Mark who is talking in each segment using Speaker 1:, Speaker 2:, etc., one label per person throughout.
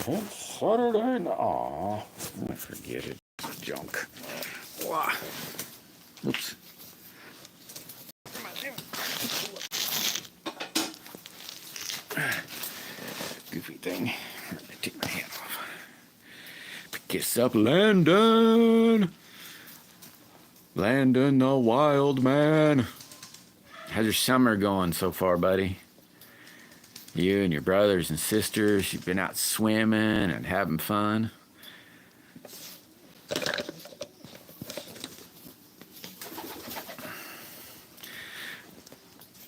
Speaker 1: Saturday night. Aw, I forget it. Junk. Wow. Oops. Goofy thing. Let me take my hand off. Pick this up, Landon. Landon the wild man. How's your summer going so far, buddy? You and your brothers and sisters, you've been out swimming and having fun?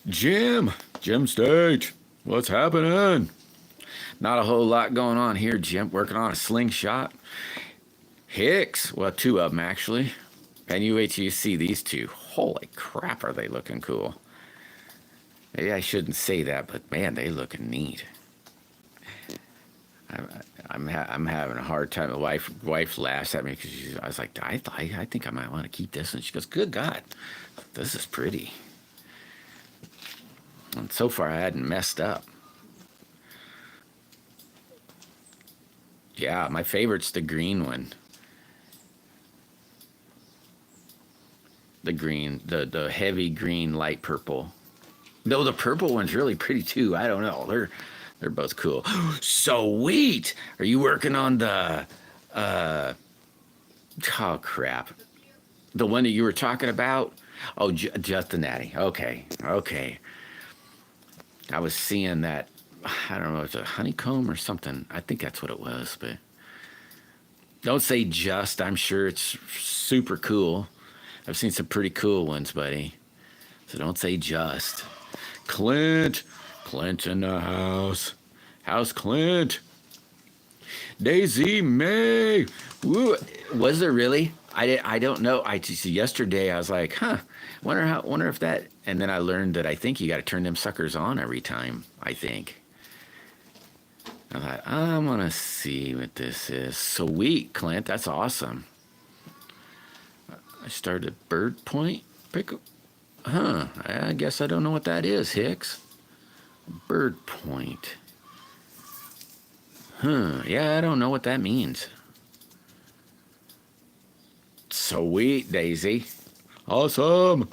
Speaker 1: Jim Stage, what's happening? Not a whole lot going on here, Jim. Working on a slingshot. Hicks, well, two of them actually. And you wait till you see these two. Holy crap, are they looking cool. Maybe I shouldn't say that, but man, they looking neat. I'm having a hard time. The wife laughs at me because I was like, I think I might want to keep this. And she goes, good God, this is pretty. And so far, I hadn't messed up. Yeah, my favorite's the green one. The green, the heavy green, light purple. No, the purple one's really pretty too. I don't know. They're both cool. Sweet. Are you working on the oh crap, the one that you were talking about? Oh, just the natty. Okay. I was seeing that. I don't know, it's a honeycomb or something. I think that's what it was, but don't say just. I'm sure it's super cool. I've seen some pretty cool ones, buddy. So don't say just. Clint in the house. How's Clint? Daisy May. Woo. Was there really? I don't know. I just yesterday I was like, wonder if that. And then I learned that I think you got to turn them suckers on every time. I think. I thought, I want to see what this is. Sweet, Clint. That's awesome. I started bird point. I guess I don't know what that is, Hicks. Bird point. Yeah, I don't know what that means. Sweet, Daisy. Awesome.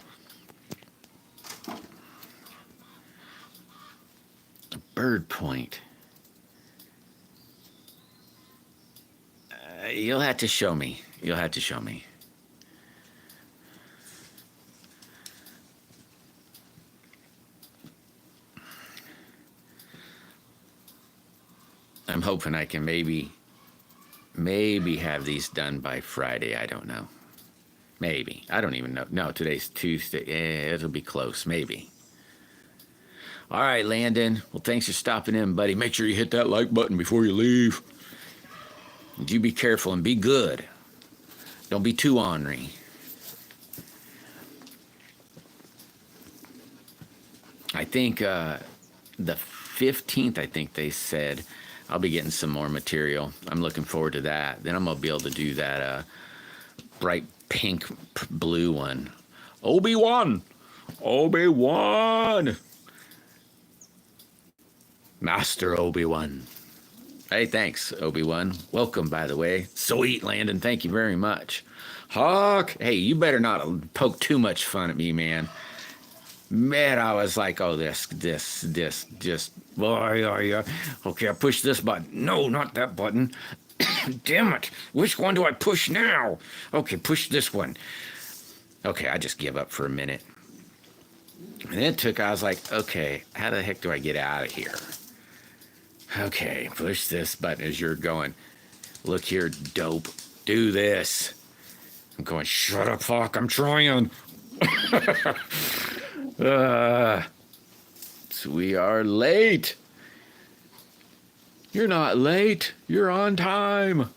Speaker 1: Bird point. You'll have to show me. I'm hoping I can maybe have these done by Friday. I don't know. Maybe. I don't even know. No, today's Tuesday. It'll be close. Maybe. All right, Landon. Well, thanks for stopping in, buddy. Make sure you hit that like button before you leave. And you be careful and be good. Don't be too ornery. I think the 15th, I think they said, I'll be getting some more material. I'm looking forward to that. Then I'm going to be able to do that bright pink blue one. Obi-Wan! Master Obi-Wan. Hey, thanks, Obi-Wan. Welcome, by the way. Sweet, Landon. Thank you very much. Hawk. Hey, you better not poke too much fun at me, man. Man, I was like, oh, this, just, boy, are you? Okay, I push this button. No, not that button. Damn it. Which one do I push now? Okay, push this one. Okay, I just give up for a minute. And then I was like, okay, how the heck do I get out of here? Okay, push this button as you're going. Look here, dope. Do this. I'm going, shut up, fuck, I'm trying. So we are late. You're not late. You're on time.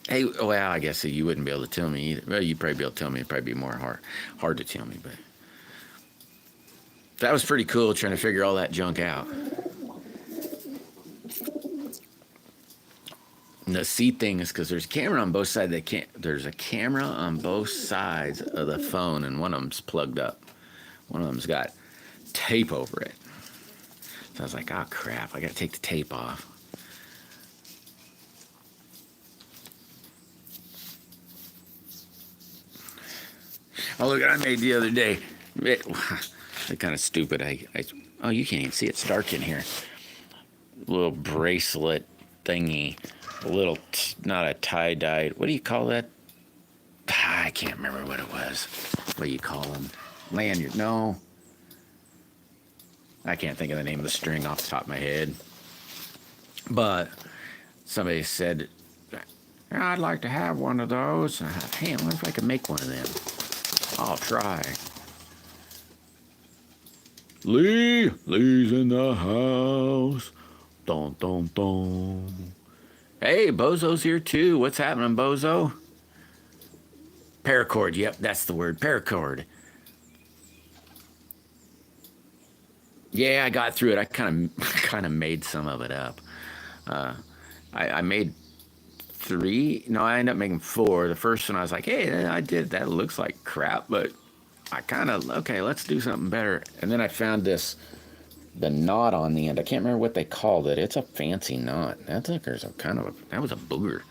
Speaker 1: Hey, well, I guess you wouldn't be able to tell me either. Well, you'd probably be able to tell me. It'd probably be more hard to tell me, but that was pretty cool trying to figure all that junk out. And the seat thing is because there's a camera on both sides. There's a camera on both sides of the phone, and one of them's plugged up. One of them's got tape over it. So I was like, oh crap, I gotta take the tape off. Oh, look, I made the other day. It's kind of stupid. Oh, you can't even see it. It's dark in here. Little bracelet thingy. A little, not a tie-dye. What do you call that? I can't remember what it was. What do you call them? Lanyard. No. I can't think of the name of the string off the top of my head. But somebody said, I'd like to have one of those. Hey, I wonder if I can make one of them. I'll try. Lee's in the house. Dun, dun, dun. Hey, Bozo's here too. What's happening, Bozo? Paracord. Yep, that's the word. Paracord. Yeah, I got through it. I kind of made some of it up. I made 3. No, I ended up making 4. The first one I was like, hey, I did that. It looks like crap, but I kind of, okay, let's do something better. And then I found the knot on the end. I can't remember what they called it. It's a fancy knot. That was a booger.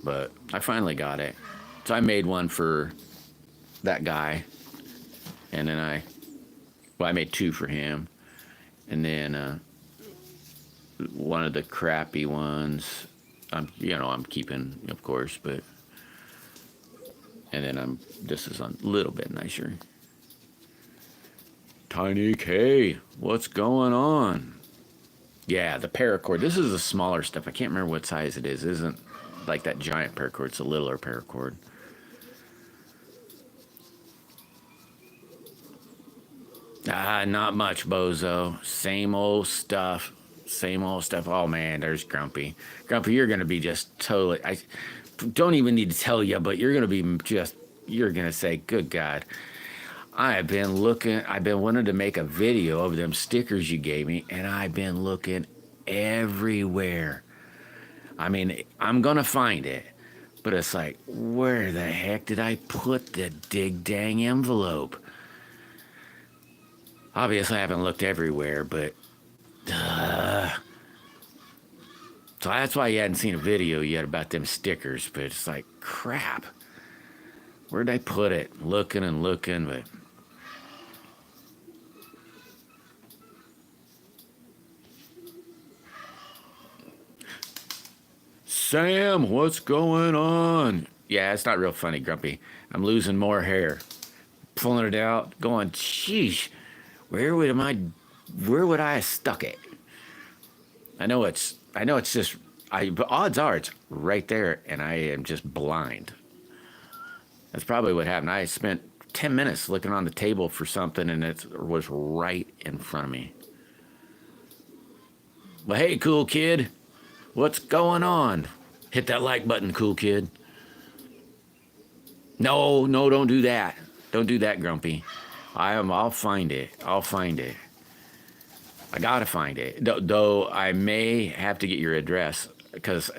Speaker 1: But I finally got it. So I made one for that guy. And then I made 2 for him. And then one of the crappy ones, I'm keeping, of course, but, and then this is a little bit nicer. Tiny K, what's going on? Yeah, the paracord. This is the smaller stuff. I can't remember what size it is. It isn't like that giant paracord. It's a littler paracord. Not much, Bozo. Same old stuff. Same old stuff. Oh, man, there's Grumpy. Grumpy, you're going to be just totally... I don't even need to tell you, but you're going to be just... You're going to say, good God. I've been wanting to make a video of them stickers you gave me, and I've been looking everywhere. I mean, I'm going to find it, but it's like, where the heck did I put the dig-dang envelope? Obviously, I haven't looked everywhere, but... So that's why you hadn't seen a video yet about them stickers, but it's like, crap. Where'd I put it? Looking and looking, but... Sam, what's going on? Yeah, it's not real funny, Grumpy. I'm losing more hair. Pulling it out, going, sheesh, where would I have stuck it? I know it's just, but odds are it's right there, and I am just blind. That's probably what happened. I spent 10 minutes looking on the table for something, and it was right in front of me. Well, hey, cool kid. What's going on? Hit that like button, cool kid. No, don't do that. Don't do that, Grumpy. I'll find it. I'll find it. I gotta find it. Though I may have to get your address, because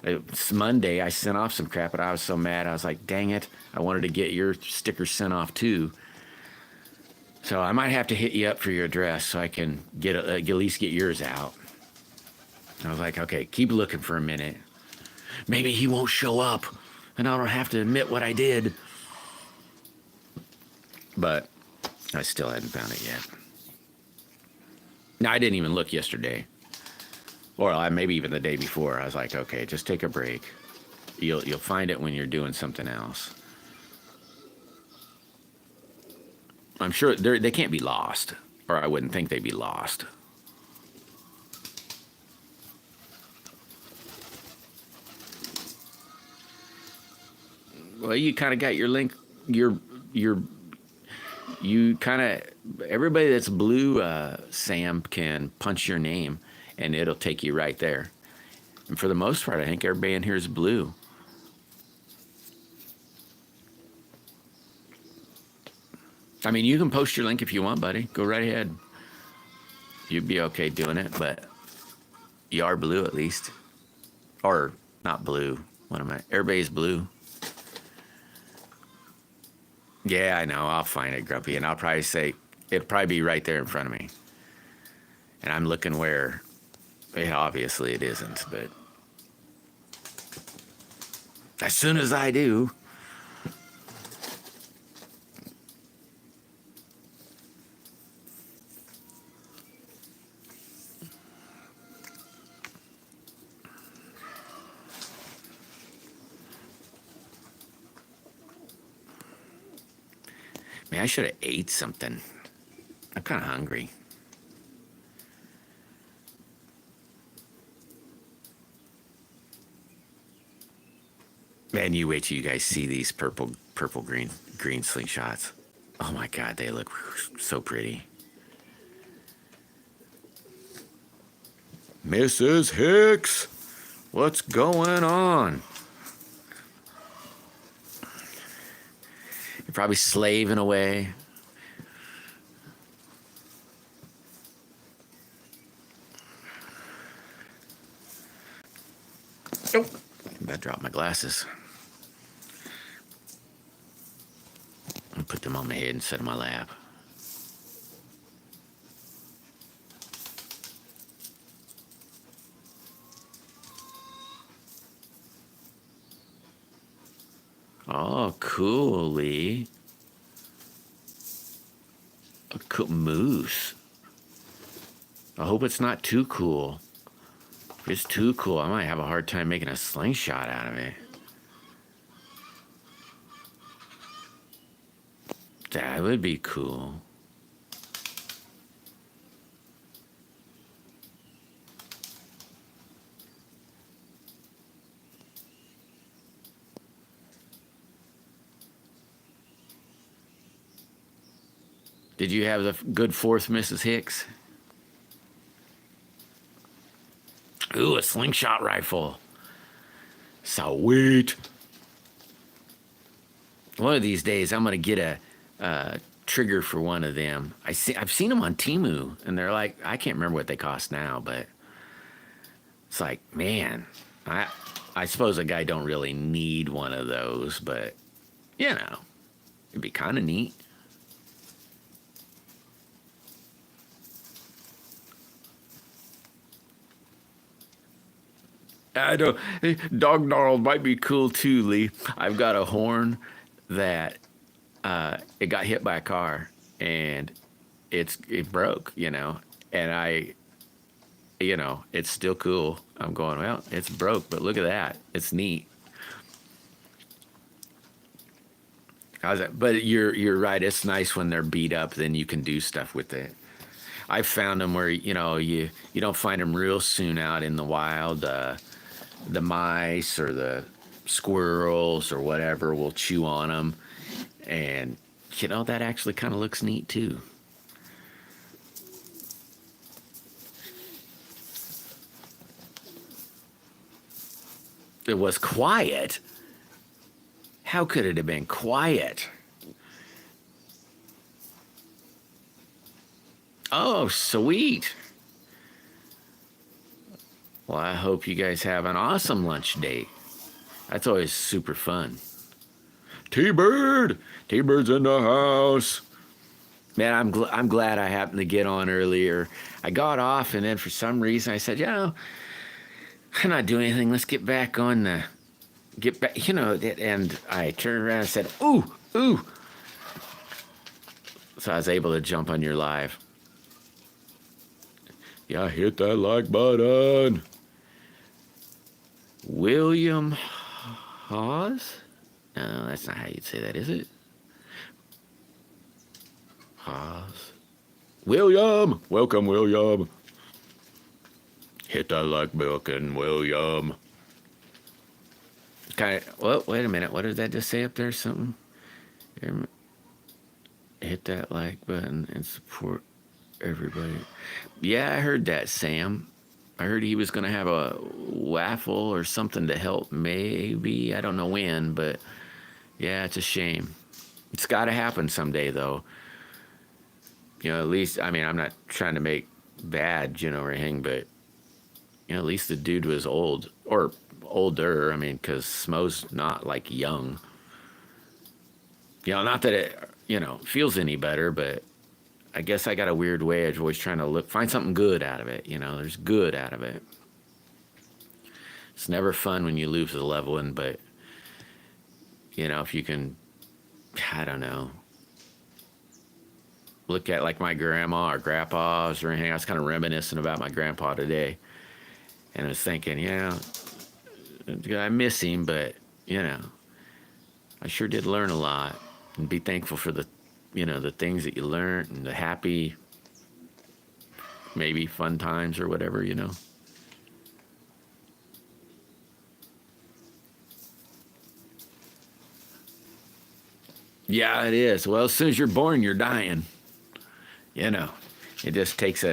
Speaker 1: it's Monday. I sent off some crap, and I was so mad. I was like, dang it. I wanted to get your sticker sent off too. So I might have to hit you up for your address so I can at least get yours out. I was like, okay, keep looking for a minute. Maybe he won't show up, and I don't have to admit what I did. But I still hadn't found it yet. No, I didn't even look yesterday. Or maybe even the day before. I was like, okay, just take a break. You'll find it when you're doing something else. I'm sure they can't be lost, or I wouldn't think they'd be lost. Well, you kind of got your link, you kind of, everybody that's blue, Sam, can punch your name, and it'll take you right there. And for the most part, I think everybody in here is blue. I mean, you can post your link if you want, buddy. Go right ahead. You'd be okay doing it, but you are blue at least. Or not blue. What am I? Everybody's blue. Yeah, I know. I'll find it, Grumpy, and I'll probably say it'll probably be right there in front of me. And I'm looking where, obviously it isn't, but as soon as I do, man, I should have ate something. I'm kind of hungry. Man, you wait till you guys see these purple, green slingshots. Oh my God, they look so pretty. Mrs. Hicks, what's going on? You're probably slaving away. Oh, I dropped my glasses. I put them on my head instead of my lap. Oh, cool, Lee. A cool moose. I hope it's not too cool. If it's too cool, I might have a hard time making a slingshot out of it. That would be cool. Did you have the good fourth, Mrs. Hicks? Ooh, a slingshot rifle. Sweet. One of these days, I'm gonna get a trigger for one of them. I've seen them on Temu, and they're like, I can't remember what they cost now, but it's like, man, I suppose a guy don't really need one of those, but you know, it'd be kind of neat. I don't. Dog gnarled might be cool too, Lee. I've got a horn that it got hit by a car and it broke, and it's still cool. I'm going, well, it's broke, but look at that. It's neat. But you're right. It's nice when they're beat up. Then you can do stuff with it. I've found them where you don't find them real soon out in the wild. The mice or the squirrels or whatever will chew on them, and that actually kind of looks neat too. It was quiet. How could it have been quiet? Oh, sweet. Well, I hope you guys have an awesome lunch date. That's always super fun. T-Bird! T-Bird's in the house. Man, I'm glad I happened to get on earlier. I got off, and then for some reason I said, I'm not doing anything. Let's get back on and I turned around and said, ooh. So I was able to jump on your live. Yeah, hit that like button. William Hawes? No, that's not how you'd say that, is it? Hawes. William! Welcome, William. Hit that like button, William. Well, wait a minute. What did that just say up there? Something? Hit that like button and support everybody. Yeah, I heard that, Sam. I heard he was going to have a waffle or something to help, maybe. I don't know when, but yeah, it's a shame. It's got to happen someday, though. At least, I'm not trying to make bad, or anything, but, at least the dude was old, or older, because Smo's not, like, young. Not that it, feels any better, but I guess I got a weird way of always trying to find something good out of it. There's good out of it. It's never fun when you lose the leveling, but if you can, I don't know, look at like my grandma or grandpa's or anything. I was kind of reminiscing about my grandpa today, and I was thinking, I miss him, but I sure did learn a lot, and be thankful for the things that you learned and the happy, maybe fun times or whatever. Yeah, it is. Well, as soon as you're born, you're dying. It just takes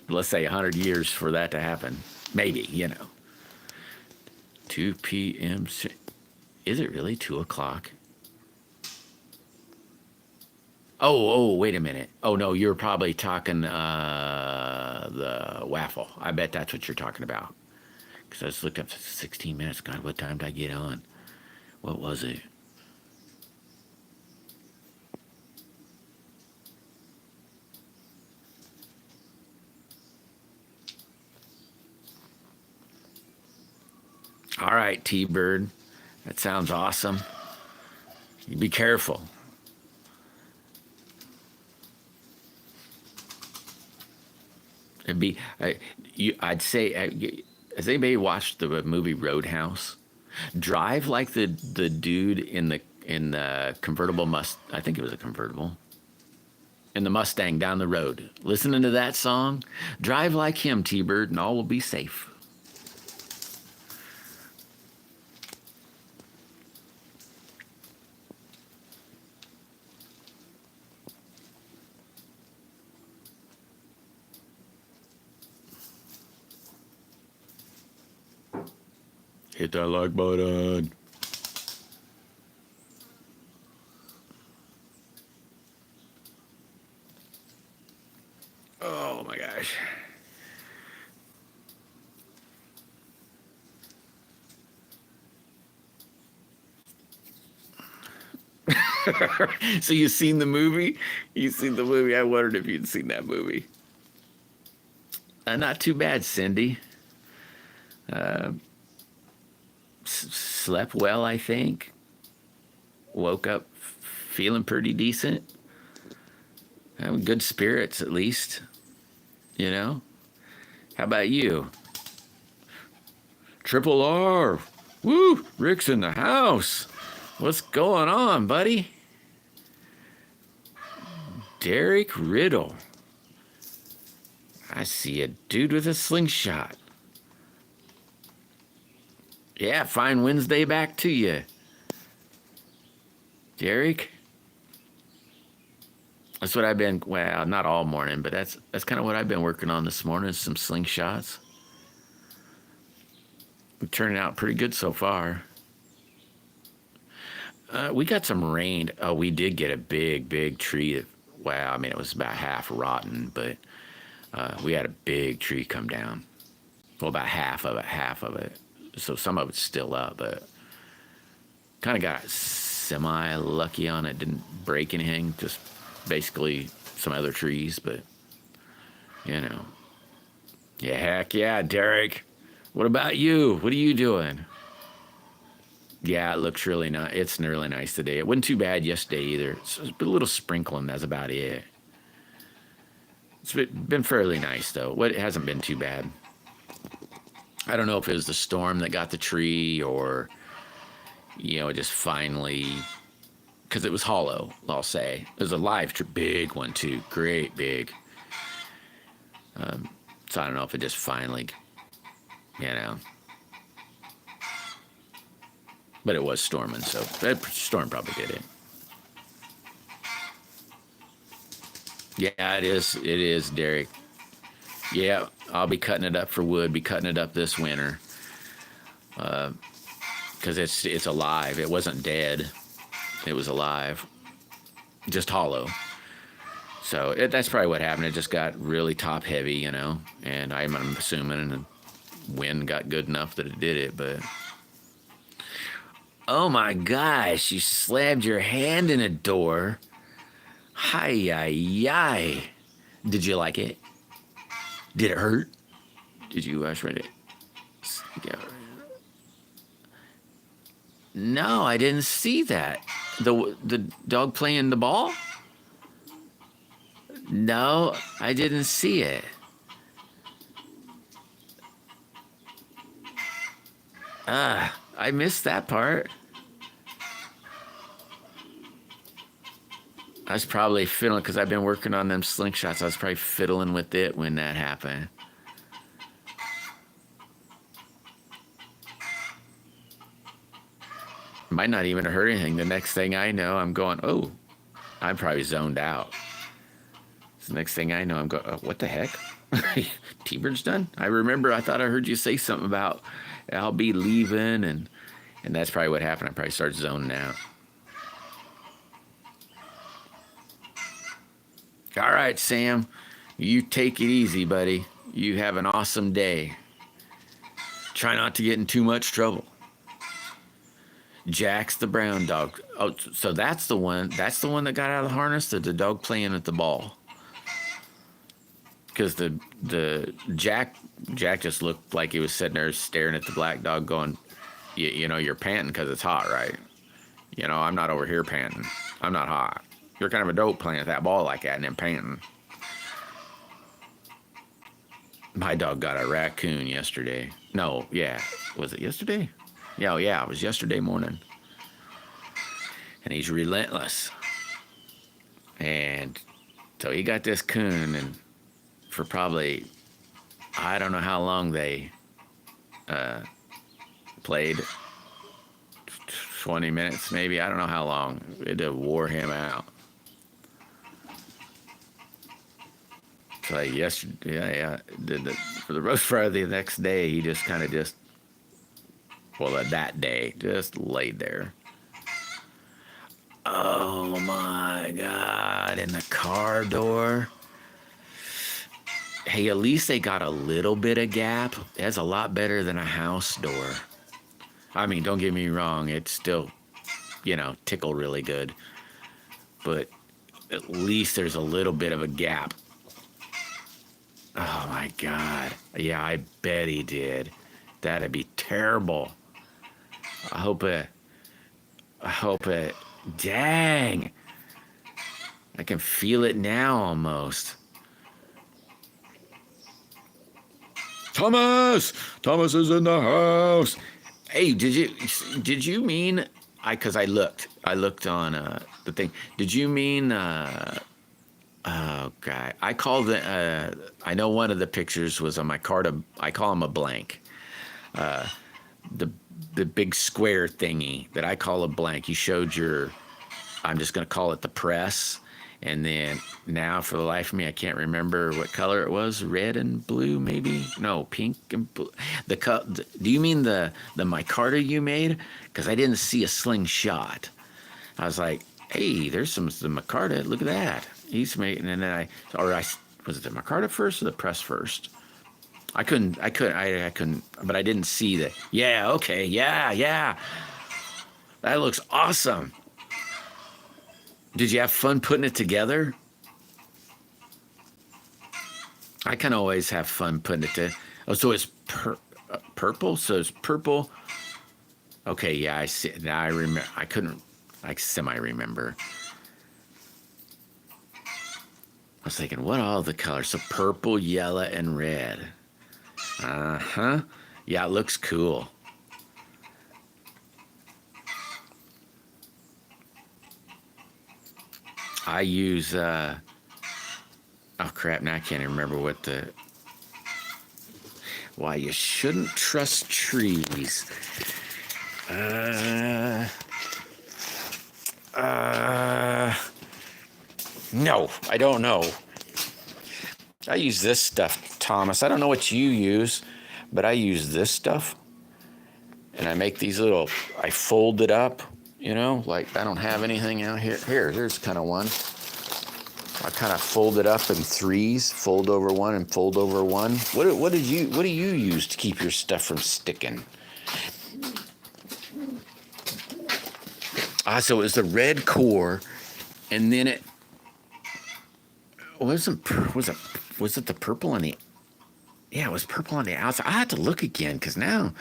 Speaker 1: let's say 100 years for that to happen. Maybe. 2 p.m. Is it really 2 o'clock? Oh, wait a minute. Oh, no, you're probably talking the waffle. I bet that's what you're talking about. Because I just looked up 16 minutes. God, what time did I get on? What was it? All right, T-Bird. That sounds awesome. You be careful. I'd say, has anybody watched the movie Roadhouse? Drive like the dude in the convertible I think it was a convertible. In the Mustang down the road. Listening to that song, drive like him, T-Bird, and all will be safe. Hit that like button. Oh my gosh. So you've seen the movie? You've seen the movie? I wondered if you'd seen that movie. Not too bad, Cindy. Slept well, I think. Woke up feeling pretty decent. Having good spirits, at least. How about you? Triple R. Woo! Rick's in the house. What's going on, buddy? Derek Riddle. I see a dude with a slingshot. Yeah, fine Wednesday back to you. Derek? That's what I've been, well, not all morning, but that's kind of what I've been working on this morning, is some slingshots. We're turning out pretty good so far. We got some rain. Oh, we did get a big tree. Wow, I mean, it was about half rotten, but we had a big tree come down. Well, about half of it. So some of it's still up, but kind of got semi-lucky on it. Didn't break anything, just basically some other trees, but, Yeah, heck yeah, Derek. What about you? What are you doing? Yeah, it looks really nice. It's really nice today. It wasn't too bad yesterday either. It's a little sprinkling, that's about it. It's been fairly nice, though. It hasn't been too bad. I don't know if it was the storm that got the tree or, it just finally, because it was hollow, I'll say. It was a live tree, big one, too. Great big. So I don't know if it just finally, But it was storming, so that storm probably did it. Yeah, it is. It is, Derek. Yeah, I'll be cutting it up for wood. Be cutting it up this winter, because it's alive. It wasn't dead. It was alive, just hollow. So that's probably what happened. It just got really top heavy, and I'm assuming the wind got good enough that it did it. But oh my gosh, you slammed your hand in a door. Hi, yi. Did you like it? Did it hurt? Did you read it? No, I didn't see that. The dog playing the ball? No, I didn't see it. I missed that part. I was probably fiddling because I've been working on them slingshots. I was probably fiddling with it when that happened. Might not even hurt anything. The next thing I know, I'm going, oh, I'm probably zoned out. So the next thing I know, I'm going, oh, what the heck? T-Bird's done? I remember I thought I heard you say something about I'll be leaving, and that's probably what happened. I probably started zoning out. All right, Sam, you take it easy, buddy. You have an awesome day. Try not to get in too much trouble. Jack's the brown dog. Oh, so that's the one. That's the one that got out of the harness. The dog playing at the ball. Because the Jack just looked like he was sitting there staring at the black dog, going, you know, you're panting because it's hot, right? You know, I'm not over here panting. I'm not hot. You're kind of a dope playing at that ball like that and then panting. My dog got a raccoon yesterday. No, yeah. Was it yesterday? Yeah, it was yesterday morning. And he's relentless. And so he got this coon, and for probably, I don't know how long they played. 20 minutes maybe. I don't know how long. It wore him out. So like yesterday, for the roast Friday the next day, he just kind of that day, just laid there. Oh my God, in the car door. Hey, at least they got a little bit of gap. That's a lot better than a house door. I mean, don't get me wrong, it's still, tickle really good. But at least there's a little bit of a gap. Oh my God. Yeah, I bet he did. That'd be terrible. I hope it, dang. I can feel it now almost. Thomas is in the house. Hey, did you mean, because I looked on the thing. Did you mean, oh God, I called I know one of the pictures was on my card. I call him a blank. The big square thingy that I call a blank. You showed I'm just going to call it the press. And then now for the life of me, I can't remember what color it was. Red and blue, maybe? No, pink and blue. Do you mean the micarta you made? Because I didn't see a slingshot. I was like, hey, there's the micarta. Look at that. He's making, and then was it the micarta first or the press first? I couldn't, but I didn't see that. Yeah, okay, yeah. That looks awesome. Did you have fun putting it together? I can always have fun putting it together. Oh, so it's purple? So it's purple. Okay, yeah, I see. Now I remember. I couldn't, semi-remember. I was thinking, what are all the colors? So purple, yellow, and red. Uh-huh. Yeah, it looks cool. I use, oh crap, now I can't even remember why you shouldn't trust trees. No, I don't know. I use this stuff, Thomas. I don't know what you use, but I use this stuff. And I make these I fold it up. Like I don't have anything out here. Here's kind of one. I kind of fold it up in threes, fold over one and fold over one. What do you use to keep your stuff from sticking? So it was the red core, and then Was it the purple on the? Yeah, it was purple on the outside. I had to look again because now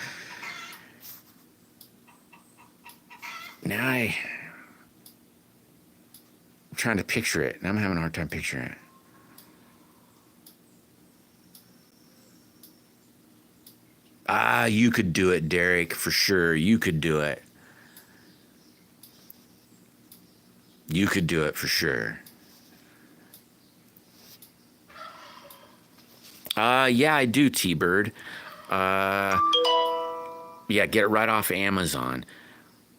Speaker 1: I'm trying to picture it, and I'm having a hard time picturing it. Ah, you could do it, Derek, for sure. You could do it. You could do it for sure. Yeah, I do, T-Bird. Uh, yeah, get it right off Amazon.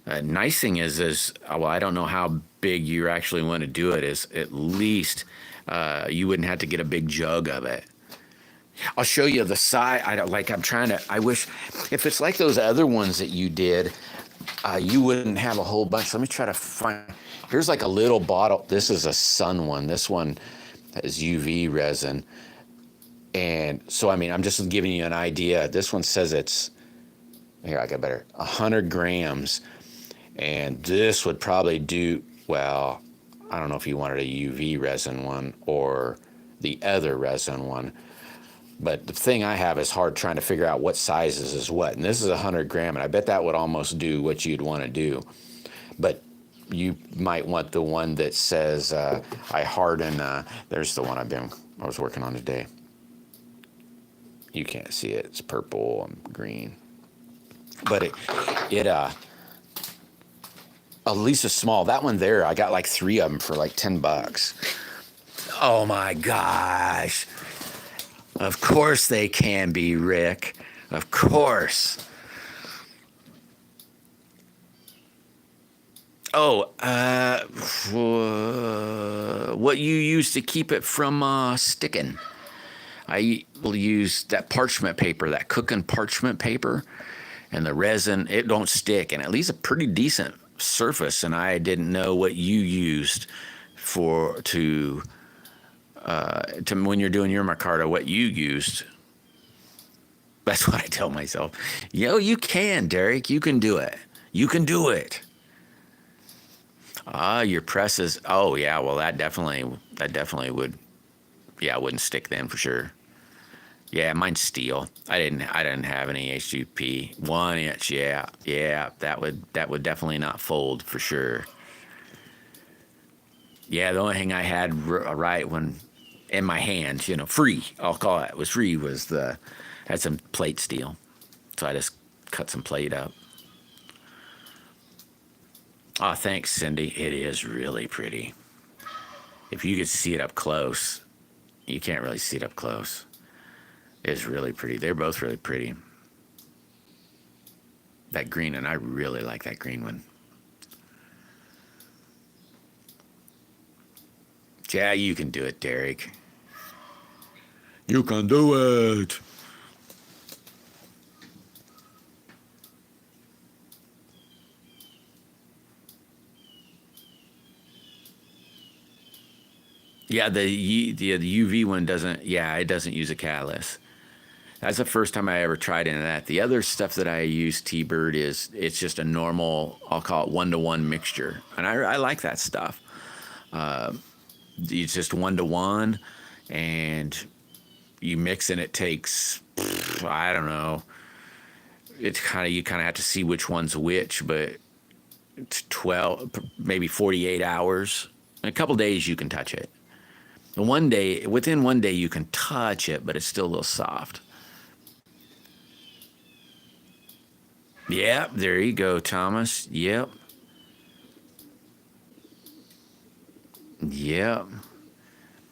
Speaker 1: Nice thing is well, I don't know how big you actually want to do it. Is at least you wouldn't have to get a big jug of it. I'll show you the size. I don't like. I'm trying to. I wish if it's like those other ones that you did, you wouldn't have a whole bunch. Let me try to find. Here's like a little bottle. This is a Sun one. This one has UV resin. And so, I mean, I'm just giving you an idea. This one says it's, here, I got better, 100 grams. And this would probably do, well, I don't know if you wanted a UV resin one or the other resin one. But the thing I have is hard trying to figure out what sizes is what. And this is 100 gram, and I bet that would almost do what you'd want to do. But you might want the one that says, I harden, there's the one I was working on today. You can't see it. It's purple and green. But it at least a small. That one there, I got like 3 of them for like $10. Oh my gosh. Of course they can be, Rick. Of course. Oh, what you use to keep it from sticking? I will use that parchment paper, that cooking parchment paper, and the resin. It don't stick, and it leaves a pretty decent surface. And I didn't know what you used to when you're doing your micarta, what you used. That's what I tell myself. Yo, you can, Derek. You can do it. You can do it. Your presses. Oh yeah, well that definitely would. Yeah, it wouldn't stick then for sure. Yeah, mine's steel. I didn't have any HGP 1 inch. Yeah, that would definitely not fold for sure. Yeah, the only thing I had right when in my hands, free. I'll call it was free. Had some plate steel, so I just cut some plate up. Oh, thanks, Cindy. It is really pretty. If you could see it up close, you can't really see it up close. It's really pretty. They're both really pretty. That green one, I really like that green one. Yeah, you can do it, Derek. You can do it. Yeah, the UV one doesn't. Yeah, it doesn't use a catalyst. That's the first time I ever tried any of that. The other stuff that I use, T-Bird, it's just a normal, I'll call it 1-to-1 mixture, and I like that stuff. It's just 1-to-1, and you mix, and it takes, I don't know. It's you kind of have to see which one's which, but it's 12, maybe 48 hours. In a couple days, you can touch it. Within 1 day, you can touch it, but it's still a little soft. Yep, there you go, Thomas. Yep. Yeah,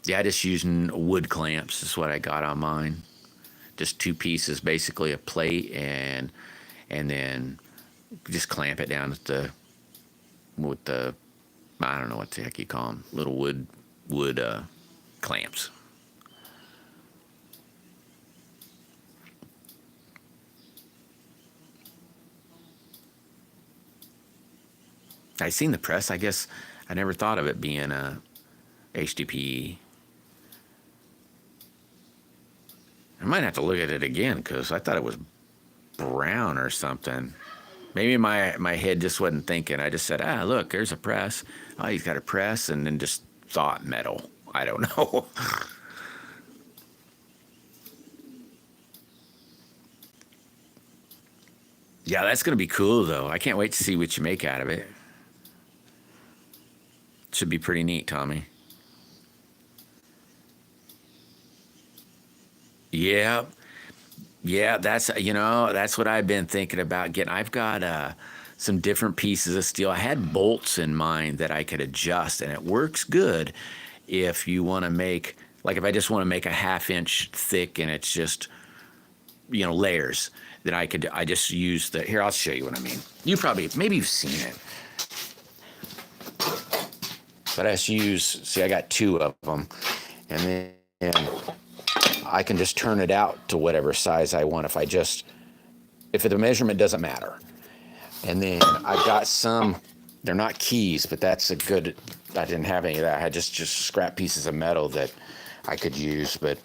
Speaker 1: I just using wood clamps is what I got on mine. Just 2 pieces, basically a plate, and then just clamp it down with the I don't know what the heck you call them, little wood clamps. I seen the press. I guess I never thought of it being a HDPE. I might have to look at it again because I thought it was brown or something. Maybe my head just wasn't thinking. I just said, look, there's a press. Oh, he's got a press, and then just thought metal. I don't know. Yeah, that's going to be cool, though. I can't wait to see what you make out of it. Should be pretty neat, Tommy. Yeah. Yeah, that's what I've been thinking about getting. I've got some different pieces of steel. I had bolts in mind that I could adjust, and it works good if you want to make, like if I just want to make a 1/2 inch thick and it's just, layers, then I just use here, I'll show you what I mean. Maybe you've seen it. But I just see, I got 2 of them, and then I can just turn it out to whatever size I want if the measurement doesn't matter. And then I've got some, they're not keys, but I didn't have any of that. I had just scrap pieces of metal that I could use, but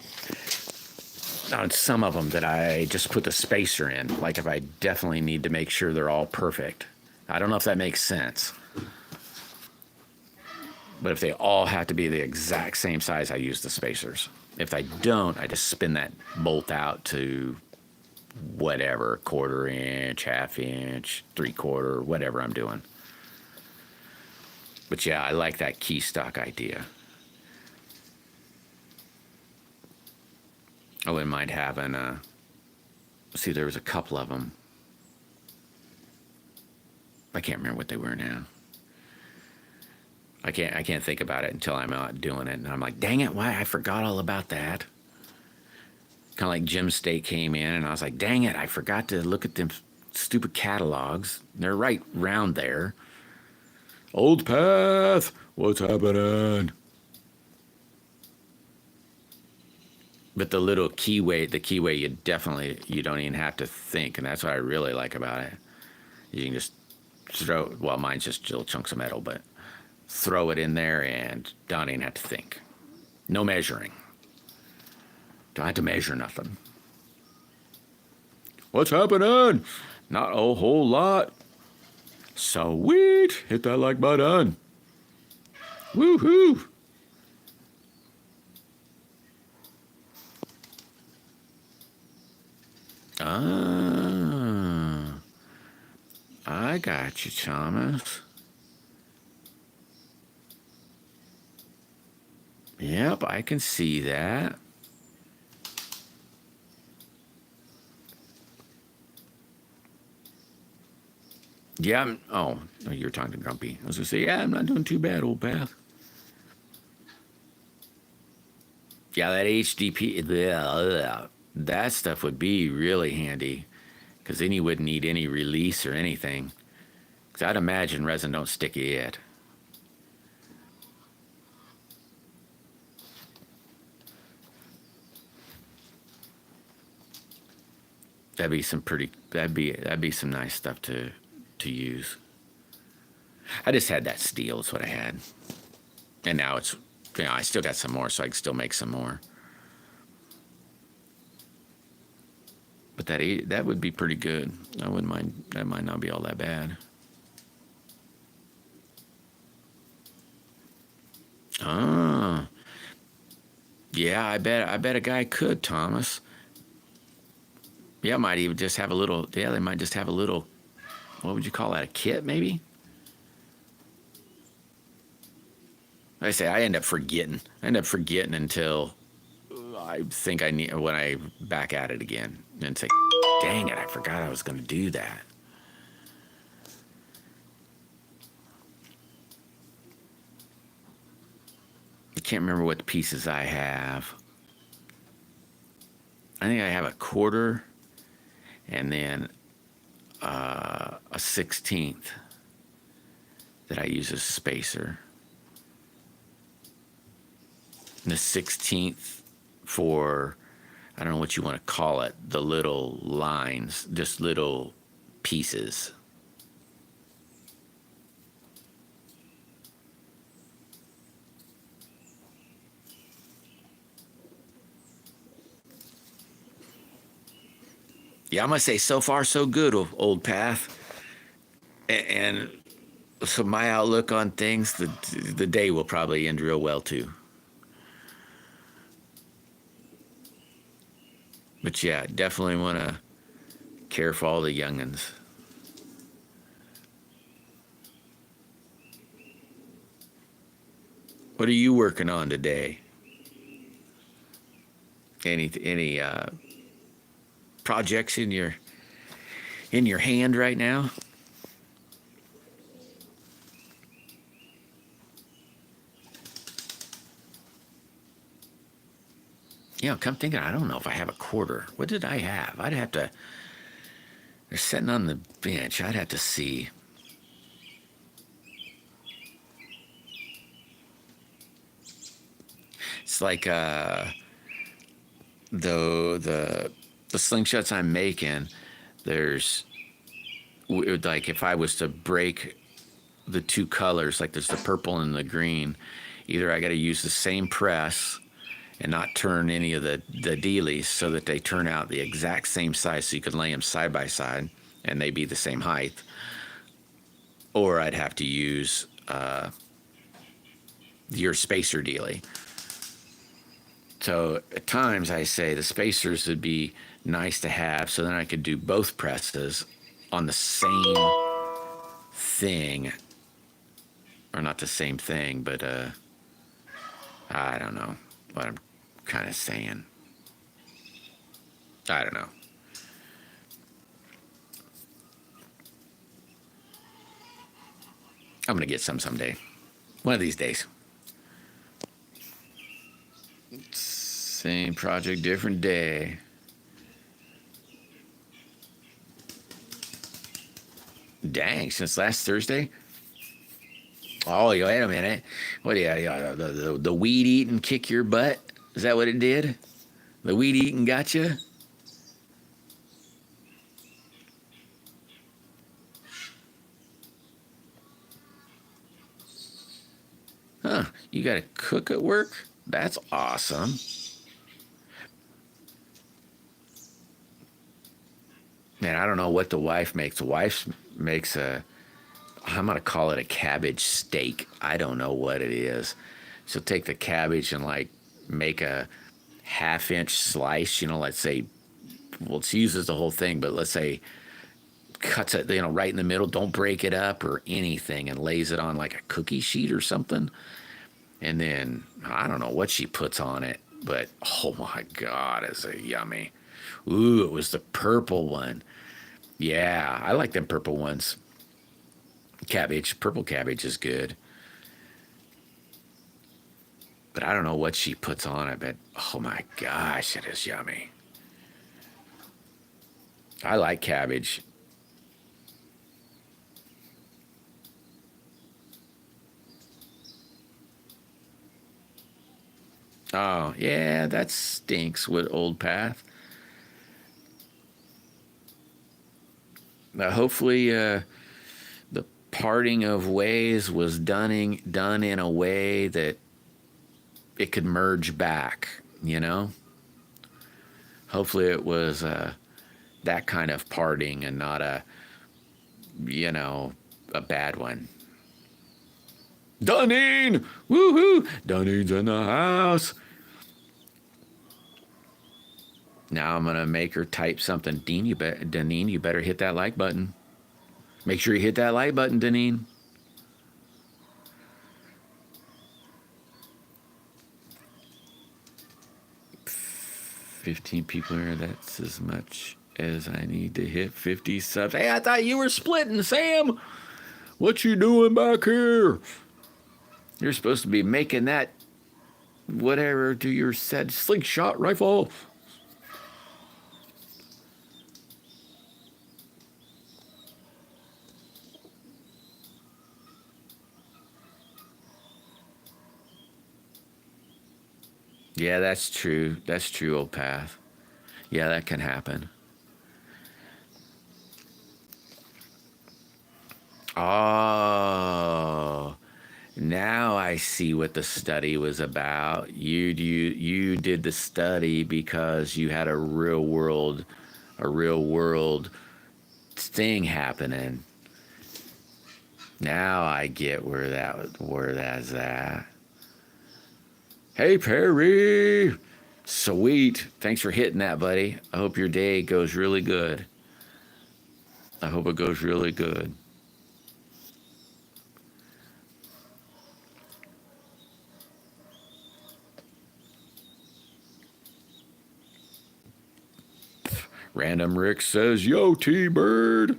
Speaker 1: on some of them that I just put the spacer in, like if I definitely need to make sure they're all perfect. I don't know if that makes sense. But if they all have to be the exact same size, I use the spacers. If I don't, I just spin that bolt out to whatever, 1/4 inch, 1/2 inch, 3/4, whatever I'm doing. But yeah, I like that key stock idea. I wouldn't mind having see, there was a couple of them. I can't remember what they were now. I can't think about it until I'm out doing it, and I'm like, dang it, why I forgot all about that. Kind of like Jim State came in, and I was like, dang it, I forgot to look at them stupid catalogs. They're right round there. Old Path, what's happening? But the little keyway, you don't even have to think, and that's what I really like about it. You can just mine's just little chunks of metal, but throw it in there and don't even have to think. No measuring. Don't have to measure nothing. What's happening? Not a whole lot. Sweet. Hit that like button. Woohoo. I got you, Thomas. Yep, I can see that. Yeah, no, you're talking to Grumpy. I was going to say, yeah, I'm not doing too bad, old Path. Yeah, that HDP, that stuff would be really handy, because then you wouldn't need any release or anything. Because I'd imagine resin don't stick yet. That'd be some nice stuff to use. I just had that steel, is what I had. And now it's, I still got some more, so I can still make some more. But that would be pretty good. I wouldn't mind, that might not be all that bad. Yeah, I bet a guy could, Thomas. Yeah, might even just have a little, they might just have a little, what would you call that, a kit maybe? Like I say, I end up forgetting until I think I need, when I back at it again, and say, dang it, I forgot I was going to do that. I can't remember what the pieces I have. I think I have a 1/4 and then a 1/16 that I use as spacer. And the 1/16 for, I don't know what you want to call it, the little lines, just little pieces. Yeah, I must say, so far so good, old Path. And so my outlook on things, the day will probably end real well too. But yeah, definitely want to care for all the youngins. What are you working on today? Any projects in your hand right now? You know, come thinking, I don't know if I have a quarter. What did I have? I'd have to. They're sitting on the bench. I'd have to see. It's like the slingshots I'm making. There's like if I was to break the two colors, like there's the purple and the green, either I got to use the same press and not turn any of the dealies so that they turn out the exact same size so you could lay them side by side and they be the same height, or I'd have to use your spacer dealie. So at times I say the spacers would be nice to have so then I could do both presses on the same thing, or not the same thing, but I don't know what I'm kind of saying. I don't know. I'm gonna get some someday, one of these days. Same project, different day. Dang, since last Thursday. Oh, wait a minute. What do you, the weed eating kick your butt? Is that what it did? The weed eating got you? Huh, you got to cook at work? That's awesome. Man, I don't know what the wife makes. The wife makes I'm going to call it a cabbage steak. I don't know what it is. She'll take the cabbage and like make a half-inch slice, let's say, well, she uses the whole thing, but let's say cuts it, right in the middle, don't break it up or anything, and lays it on like a cookie sheet or something. And then I don't know what she puts on it, but oh my God, is it yummy. Ooh, it was the purple one. Yeah, I like them purple ones. Purple cabbage is good. But I don't know what she puts on it, but oh my gosh, it is yummy. I like cabbage. Oh, yeah, that stinks with Old Path. Hopefully, the parting of ways was done in a way that it could merge back. Hopefully it was that kind of parting and not a bad one. Dunning! Woohoo! Dunning's in the house. Now I'm going to make her type something. Deneen, you better hit that like button. Make sure you hit that like button, Deneen. $15 people here. That's as much as I need to hit 50 subs. Hey, I thought you were splitting, Sam. What you doing back here? You're supposed to be making that whatever to your said slingshot rifle. Yeah, that's true. That's true, Old Path. Yeah, that can happen. Oh, now I see what the study was about. You did the study because you had a real world thing happening. Now I get where that's at. Hey Perry, Sweet. Thanks for hitting that, buddy. I hope your day goes really good. I hope it goes really good. Random Rick says, "Yo, T-Bird."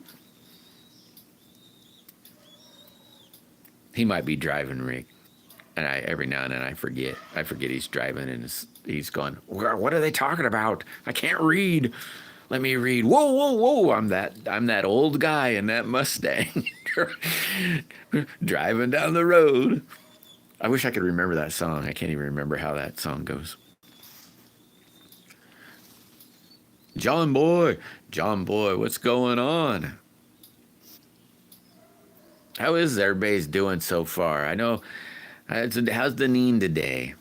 Speaker 1: He might be driving, Rick. And every now and then I forget. I forget he's driving and he's going, "What are they talking about? I can't read. Let me read. Whoa, whoa, whoa. I'm that old guy in that Mustang driving down the road." I wish I could remember that song. I can't even remember how that song goes. John Boy, what's going on? How is everybody's doing so far? I know, how's the Neen today?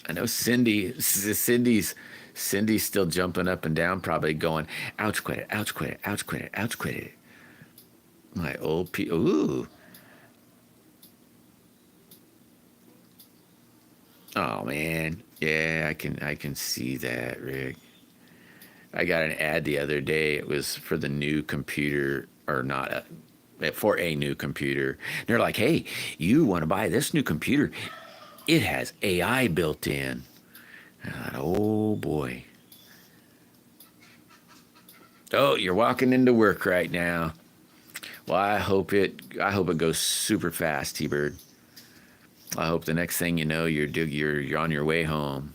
Speaker 1: I know Cindy's still jumping up and down, probably going, "Ouch, quit it, ouch, quit it, ouch, quit it, ouch, quit it." My old ooh. Oh man, yeah, I can see that, Rick. I got an ad the other day. It was for the new computer, or not for a new computer. They're like, "Hey, you want to buy this new computer? It has AI built in." And I thought, oh boy. Oh, you're walking into work right now. Well, I hope it goes super fast, T-Bird. I hope the next thing you know, you're on your way home.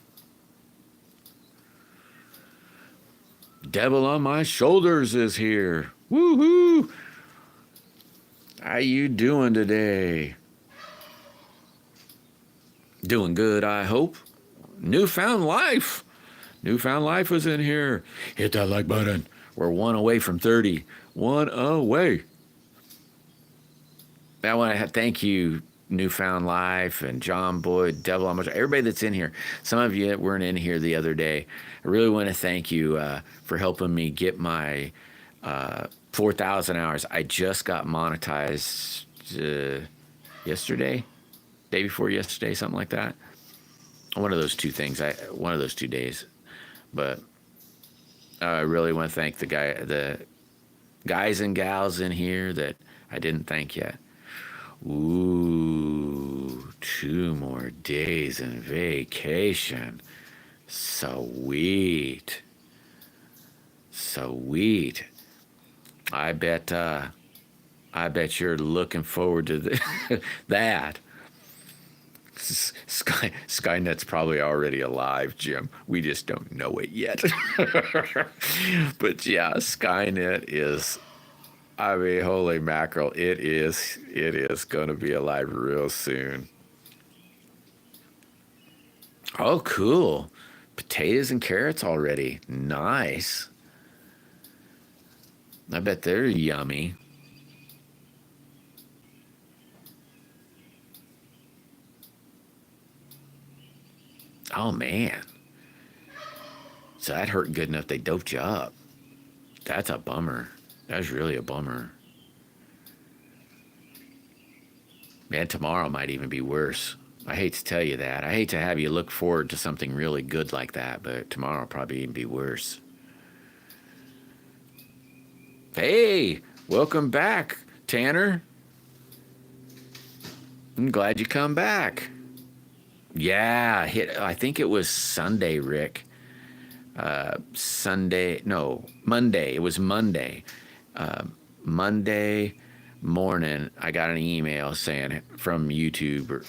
Speaker 1: Devil on my shoulders is here. Woohoo! How you doing today? Doing good, I hope. Newfound Life. Newfound Life was in here. Hit that like button. We're one away from 30. One away. I want to thank you, Newfound Life and John Boyd, Devil on my everybody that's in here. Some of you that weren't in here the other day. I really want to thank you for helping me get my 4,000 hours. I just got monetized yesterday, day before yesterday, something like that. One of those two things. One of those 2 days. But I really want to thank the guys and gals in here that I didn't thank yet. Ooh, 2 more days in vacation. Sweet. Sweet. I bet you're looking forward to that. Skynet's probably already alive, Jim. We just don't know it yet. But yeah, Skynet is, I mean, holy mackerel, it is going to be alive real soon. Oh, cool. Potatoes and carrots already. Nice. I bet they're yummy. Oh, man. So that hurt good enough they doped you up. That's a bummer. That's really a bummer. Man, tomorrow might even be worse. I hate to tell you that. I hate to have you look forward to something really good like that, but tomorrow will probably even be worse. Hey, welcome back, Tanner. I'm glad you come back. Yeah, I think it was Sunday, Rick. Monday. It was Monday. Monday morning, I got an email saying from YouTube, or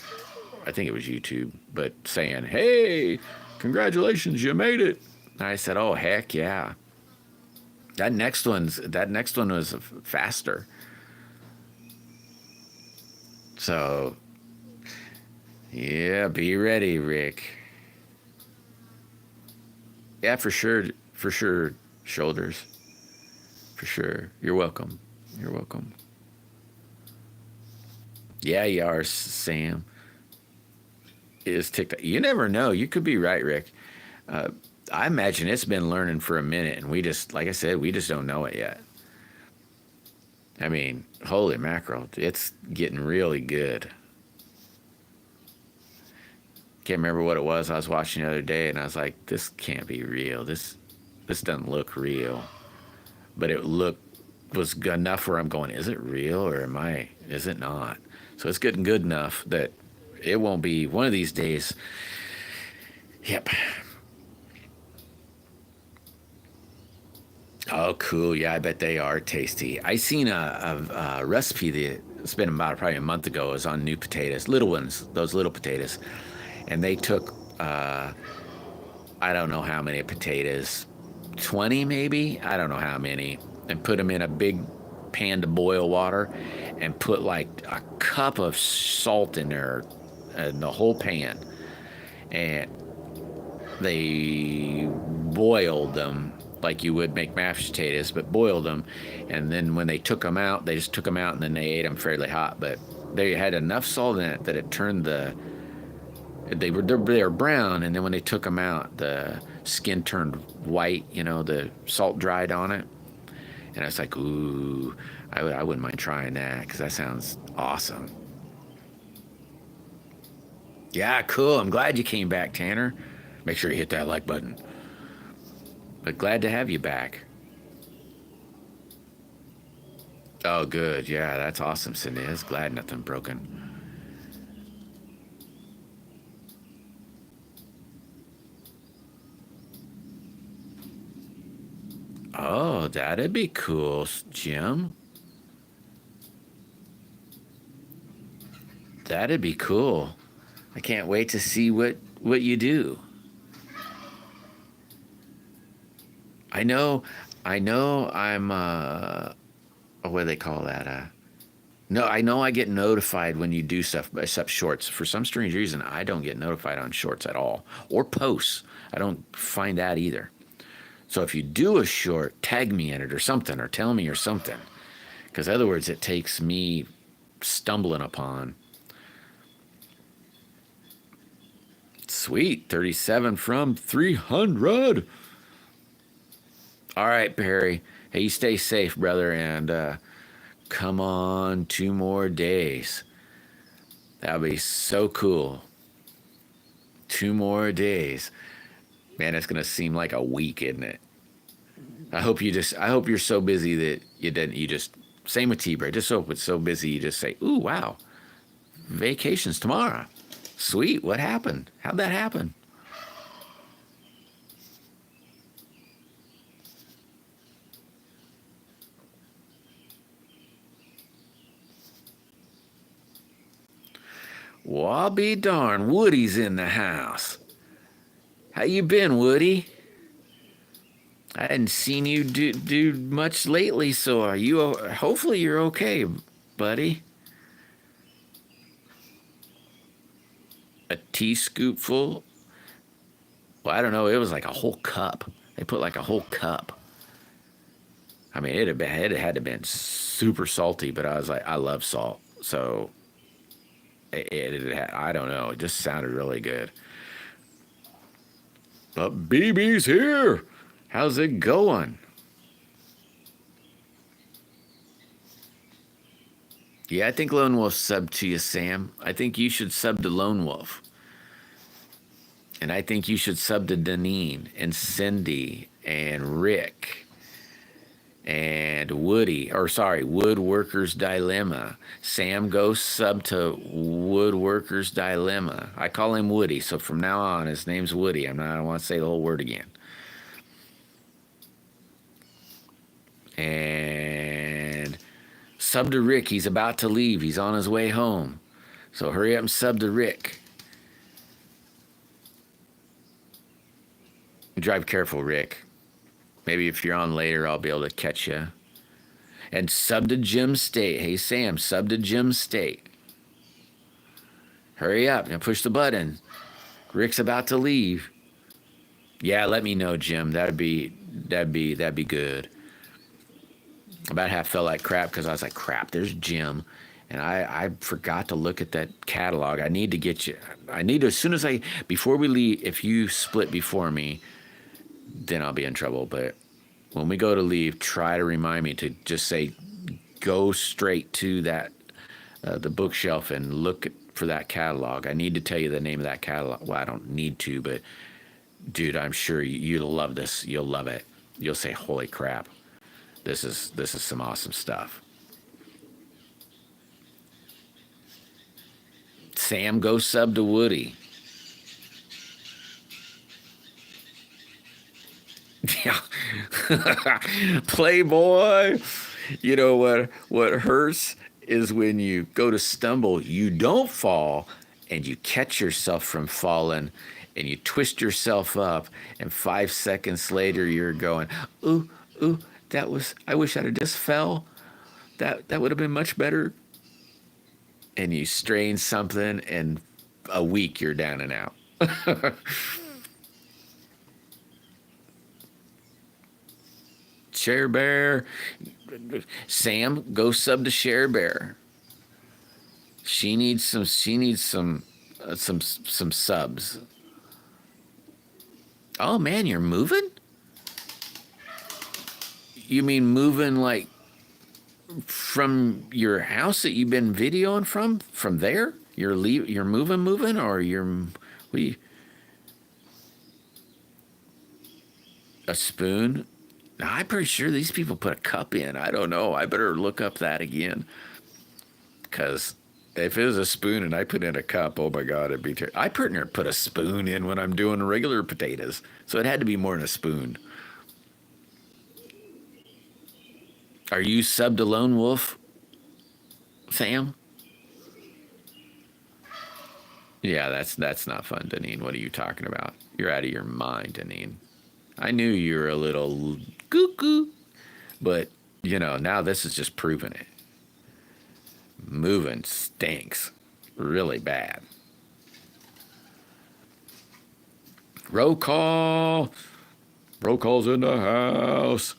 Speaker 1: I think it was YouTube, but saying, "Hey, congratulations, you made it." And I said, "Oh, heck yeah." That next one was faster. So, yeah, be ready, Rick. Yeah, for sure, shoulders. For sure. You're welcome. You're welcome. Yeah, you are, Sam. Is TikTok? You never know. You could be right, Rick. I imagine it's been learning for a minute, and we just, like I said, we just don't know it yet. I mean, holy mackerel, it's getting really good. Can't remember what it was I was watching the other day, and I was like, this can't be real. This doesn't look real. But it was good enough where I'm going, is it real or is it not? So it's getting good enough that it won't be one of these days. Yep. Oh, cool. Yeah, I bet they are tasty. I seen a recipe that's been about probably a month ago. It was on new potatoes, little ones, those little potatoes. And they took, I don't know how many potatoes, 20 maybe? I don't know how many. And put them in a big pan to boil water and put like a cup of salt in there, in the whole pan. And they boiled them like you would make mashed potatoes, but boiled them. And then when they took them out, they just took them out and then they ate them fairly hot. But they had enough salt in it that it turned they were brown, and then when they took them out, the skin turned white. You know, the salt dried on it, and I was like, ooh, I wouldn't mind trying that because that sounds awesome. Yeah, cool. I'm glad you came back, Tanner. Make sure you hit that like button. But glad to have you back. Oh, good. Yeah, that's awesome, Sinez. Glad nothing broken. Oh, that'd be cool, Jim. That'd be cool. I can't wait to see what you do. I know, I'm what do they call that? No, I know I get notified when you do stuff except shorts. For some strange reason, I don't get notified on shorts at all or posts. I don't find that either. So if you do a short, tag me in it or something, or tell me or something, because other words, it takes me stumbling upon. Sweet, 37 from 300. All right, Perry. Hey, you stay safe, brother, and come on 2 more days. That'll be so cool. 2 more days. Man, it's gonna seem like a week, isn't it? I hope you're so busy that you just, same with T-Bray. Just hope it's so busy you just say, ooh, wow, vacation's tomorrow. Sweet, what happened? How'd that happen? Well, I'll be darned. Woody's in the house. How you been, Woody? I hadn't seen you do much lately, so are you? Hopefully you're okay, buddy. A teaspoonful? Well, I don't know. It was like a whole cup. They put like a whole cup. I mean, it had to have been super salty, but I was like, I love salt, so I don't know. It just sounded really good. But BB's here. How's it going? Yeah, I think Lone Wolf subbed to you, Sam. I think you should sub to Lone Wolf. And I think you should sub to Deneen and Cindy and Rick and Woodworker's Dilemma. Sam goes sub to Woodworker's Dilemma. I call him Woody, so from now on, his name's Woody. I don't want to say the whole word again. And sub to Rick. He's about to leave. He's on his way home. So hurry up and sub to Rick. Drive careful, Rick. Maybe if you're on later, I'll be able to catch you. And sub to Jim State. Hey, Sam, sub to Jim State. Hurry up and push the button. Rick's about to leave. Yeah, let me know, Jim. That'd be good. About half felt like crap because I was like, crap, there's Jim. And I forgot to look at that catalog. I need to get you. As soon as before we leave, if you split before me, then I'll be in trouble. But when we go to leave, try to remind me to just say, go straight to that, the bookshelf and look for that catalog. I need to tell you the name of that catalog. Well, I don't need to, but dude, I'm sure you'll love this. You'll love it. You'll say, "Holy crap, this is some awesome stuff." Sam, go sub to Woody. Yeah, Playboy. You know what hurts is when you go to stumble, you don't fall, and you catch yourself from falling, and you twist yourself up, and 5 seconds later you're going, ooh, ooh, that was. I wish I'd have just fell. That would have been much better. And you strain something, and a week you're down and out. Share Bear. Sam, go sub to Share Bear. She needs some subs. Oh man, you're moving? You mean moving like from your house that you've been videoing from? From there? You're moving, or a spoon? I'm pretty sure these people put a cup in. I don't know. I better look up that again. Because if it was a spoon and I put in a cup, oh my God, it'd be terrible. I put a spoon in when I'm doing regular potatoes. So it had to be more than a spoon. Are you subbed to Lone Wolf, Sam? Yeah, that's not fun, Deneen. What are you talking about? You're out of your mind, Deneen. I knew you were a little cuckoo, but now this is just proving it. Moving stinks really bad. Roll call. Roll call's in the house.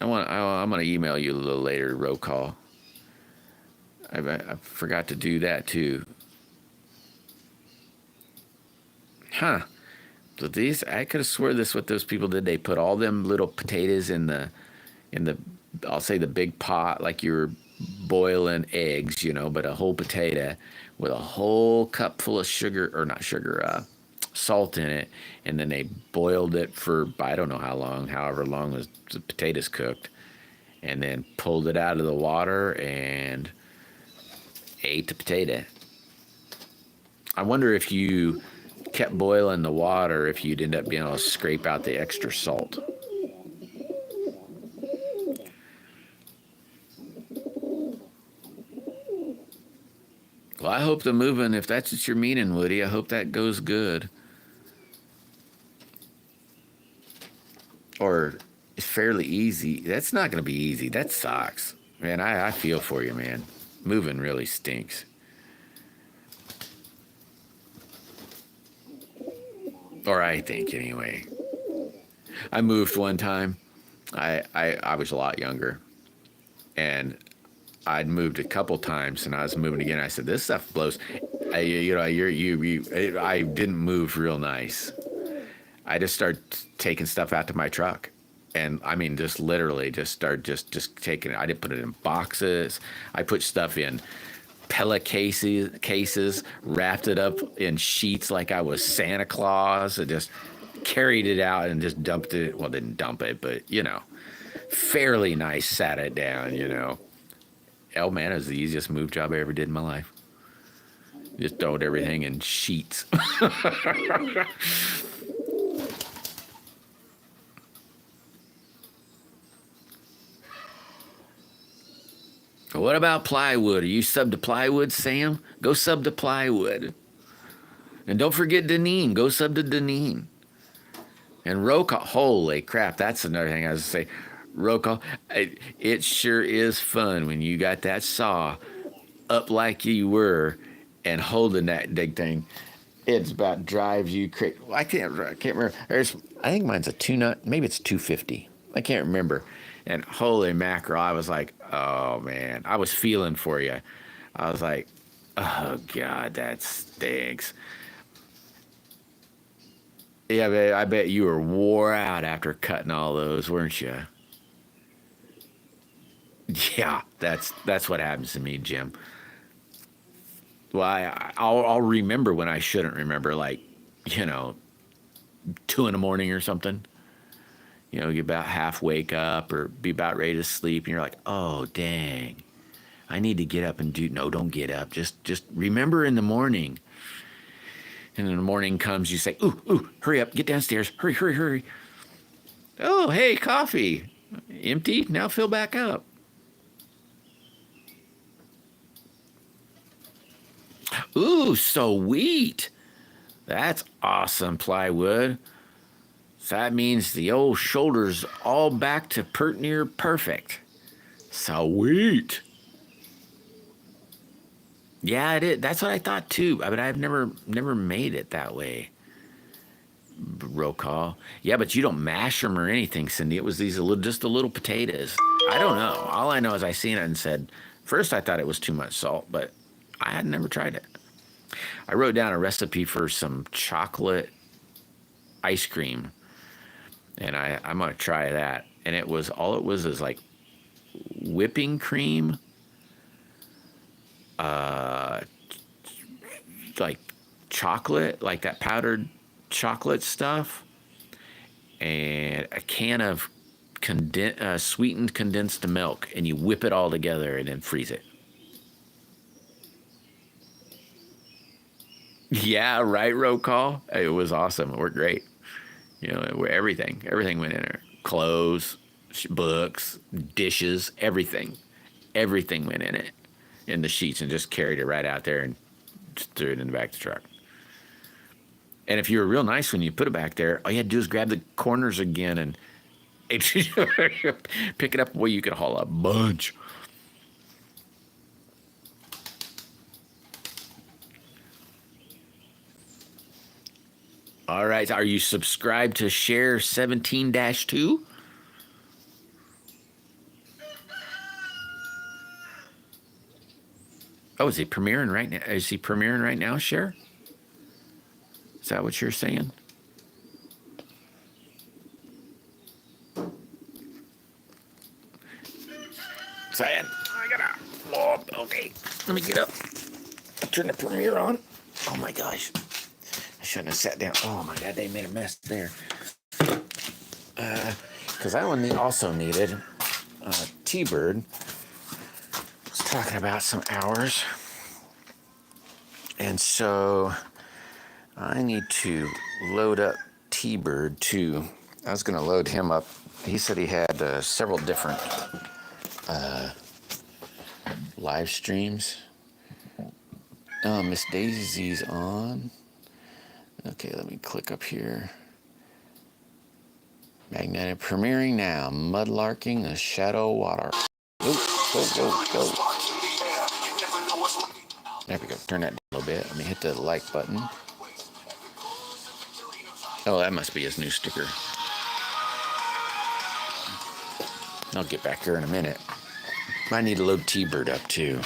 Speaker 1: I'm gonna email you a little later. Roll call. I forgot to do that too. Huh. So I could have swore this what those people did. They put all them little potatoes in the I'll say the big pot, like you were boiling eggs, but a whole potato with a whole cup full of sugar, or not sugar, salt in it, and then they boiled it for I don't know how long, however long the potatoes cooked, and then pulled it out of the water and ate the potato. I wonder if you kept boiling the water, if you'd end up being able to scrape out the extra salt. Well, I hope the moving, if that's what you're meaning, Woody, I hope that goes good. Or it's fairly easy. That's not going to be easy. That sucks. Man, I feel for you, man. Moving really stinks. Or I think, anyway. I moved one time. I was a lot younger. And I'd moved a couple times, and I was moving again. I said, "This stuff blows." I didn't move real nice. I just started taking stuff out to my truck, and I mean, just literally, just taking it. I didn't put it in boxes. I put stuff in pellet cases, wrapped it up in sheets like I was Santa Claus, and just carried it out and just dumped it. Well, didn't dump it, but fairly nice. Sat it down. Oh man, it was the easiest move job I ever did in my life. Just throwed everything in sheets. What about plywood? Are you sub to plywood, Sam? Go sub to plywood. And don't forget Deneen. Go sub to Deneen. And Roka, holy crap, that's another thing I was going to say. Roka, it sure is fun when you got that saw up like you were and holding that big thing. It's about drives you crazy. I can't remember. I think mine's maybe it's 250. I can't remember. And holy mackerel, I was like, oh man, I was feeling for you. I was like, oh God, that stinks. Yeah, I bet you were wore out after cutting all those, weren't you? Yeah, that's what happens to me, Jim. Well, I'll remember when I shouldn't remember, like, you know, 2 in the morning or something. You about half wake up or be about ready to sleep, and you're like, oh dang, I need to get up and do. No, don't get up. Just remember in the morning. And then the morning comes, you say, ooh, ooh, hurry up, get downstairs, hurry, hurry, hurry. Oh, hey, coffee, empty. Now fill back up. Ooh, sweet. That's awesome, plywood. So that means the old shoulder's all back to pert near perfect. Sweet. Yeah, it is. That's what I thought too. But I've never made it that way. Roll call. Yeah, but you don't mash them or anything, Cindy. It was these just the little potatoes. I don't know. All I know is I seen it and said, first I thought it was too much salt, but I had never tried it. I wrote down a recipe for some chocolate ice cream, and I'm gonna try that. And it was is like whipping cream, uh, like chocolate, like that powdered chocolate stuff, and a can of sweetened condensed milk, and you whip it all together and then freeze it. Yeah, right. Roll call. It was awesome. It worked great. Everything went in there. Clothes, books, dishes, everything went in it, in the sheets, and just carried it right out there and just threw it in the back of the truck. And if you were real nice when you put it back there, all you had to do is grab the corners again and pick it up. Well, you could haul a bunch. All right. Are you subscribed to Share 17-2? Oh, is he premiering right now? Is he premiering right now, Share? Is that what you're saying? Sad. I gotta. Oh, okay. Let me get up. Turn the premiere on. Oh my gosh. I shouldn't have sat down. Oh my god, they made a mess there. Because I also needed T-Bird. Was talking about some hours. And so I need to load up T-Bird too. I was going to load him up. He said he had several different live streams. Oh, Miss Daisy's on. Okay, let me click up here. Magnetic premiering now. Mudlarking the Shadow Water. Go, go, go, go. There we go. Turn that down a little bit. Let me hit the like button. Oh, that must be his new sticker. I'll get back here in a minute. I need to load T-Bird up too.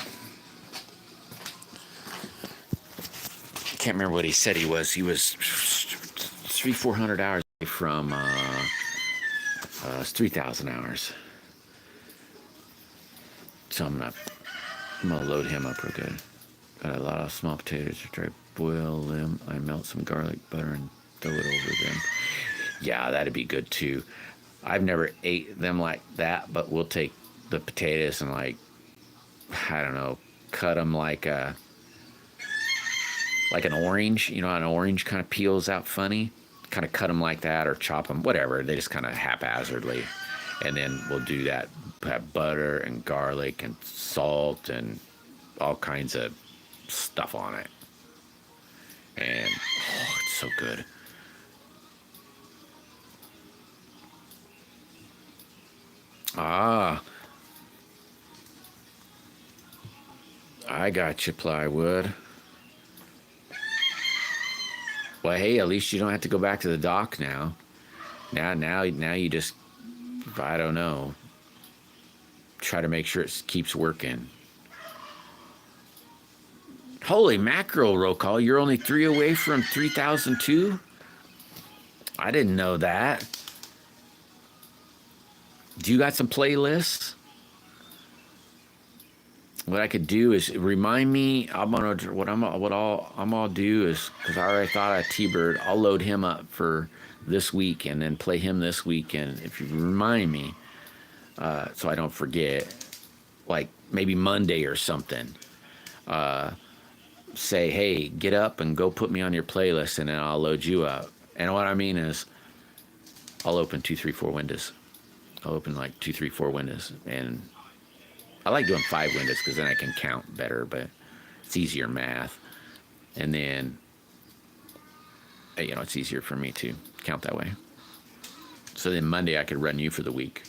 Speaker 1: Can't remember what he said he was. He was 400 hours from 3,000 hours. So I'm gonna load him up real good. Got a lot of small potatoes. After I boil them, I melt some garlic butter and throw it over them. Yeah, that'd be good too. I've never ate them like that, but we'll take the potatoes and I don't know, cut them like an orange. You know how an orange kind of peels out funny? Kind of cut them like that or chop them, whatever. They just kind of haphazardly. And then we'll do that. Have butter and garlic and salt and all kinds of stuff on it. And it's so good. Ah, I got you, plywood. Well, hey, at least you don't have to go back to the dock now. Now you just, I don't know, try to make sure it keeps working. Holy mackerel, roll call. You're only 3 away from 3,002? I didn't know that. Do you got some playlists? What I could do is remind me. I'm gonna I'm gonna do is because I already thought of T-Bird. I'll load him up for this week and then play him this weekend. If you remind me, so I don't forget, like maybe Monday or something. Say, hey, get up and go put me on your playlist, and then I'll load you up. And what I mean is, I'll open 2, 3, 4 windows. I'll open like 2, 3, 4 windows, and I like doing 5 windows because then I can count better, but it's easier math. And then, it's easier for me to count that way. So then Monday I could run you for the week.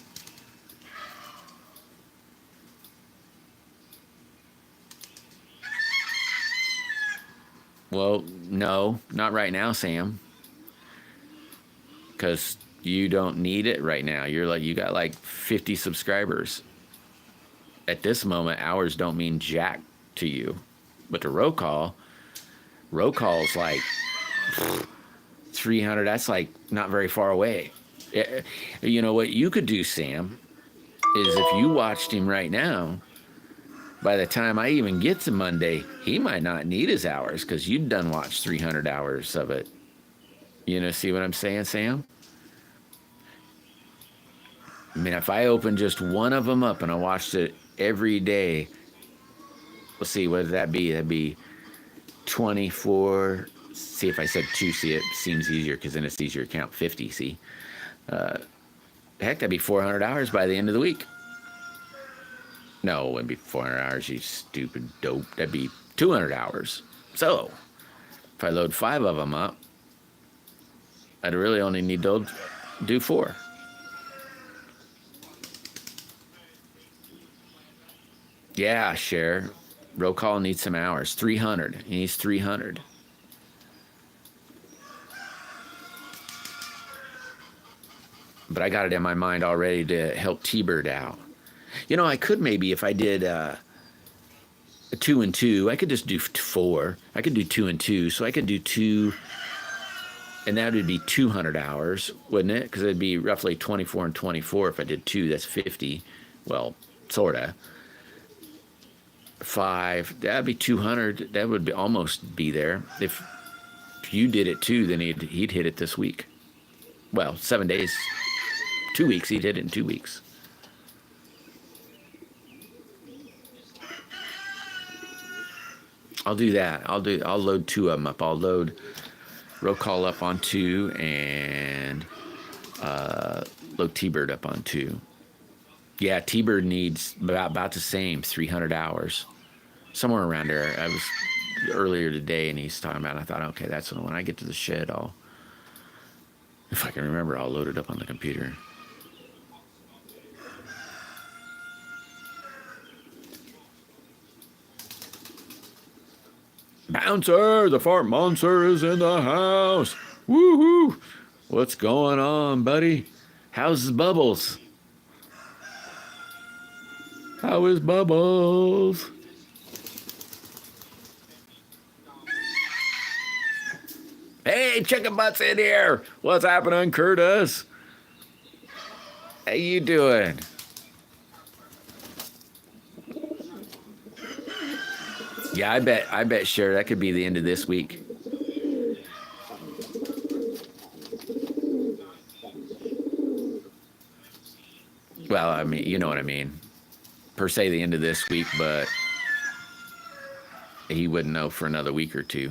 Speaker 1: Well, no, not right now, Sam. Because you don't need it right now. You got like 50 subscribers. At this moment, hours don't mean jack to you. But the roll call's like 300. That's like not very far away. You know what you could do, Sam, is if you watched him right now, by the time I even get to Monday, he might not need his hours because you've done watched 300 hours of it. See what I'm saying, Sam? I mean, if I open just one of them up and I watched it every day, let's see, what would that be? That'd be 24. See, if I said 2, see, it seems easier because then it's easier to count 50, see? Heck, that'd be 400 hours by the end of the week. No, it wouldn't be 400 hours, you stupid dope. That'd be 200 hours. So, if I load 5 of them up, I'd really only need to do 4. Yeah, Cher. Roll call needs some hours. 300. He needs 300. But I got it in my mind already to help T-Bird out. I could maybe, if I did a 2 and 2, I could just do 4. I could do 2 and 2. So I could do 2, and that would be 200 hours, wouldn't it? Because it'd be roughly 24 and 24. If I did 2, that's 50. Well, sort of. 5, that'd be 200. That would almost be there. If you did it too, then he'd hit it this week. Well, 7 days, 2 weeks. He'd hit it in 2 weeks. I'll do that. I'll load 2 of them up. I'll load roll call up on 2 and load T-Bird up on 2. Yeah, T-Bird needs about the same, 300 hours. Somewhere around there. I was earlier today and he's talking about it. I thought, okay, that's when I get to the shed, if I can remember, I'll load it up on the computer. Bouncer, the fart monster is in the house. Woohoo! What's going on, buddy? How's Bubbles? How is Bubbles? Hey, Chicken Butt's in here. What's happening, Curtis? How you doing? Yeah, I bet, sure, that could be the end of this week. Well, I mean, you know what I mean. Per se, the end of this week, but he wouldn't know for another week or 2.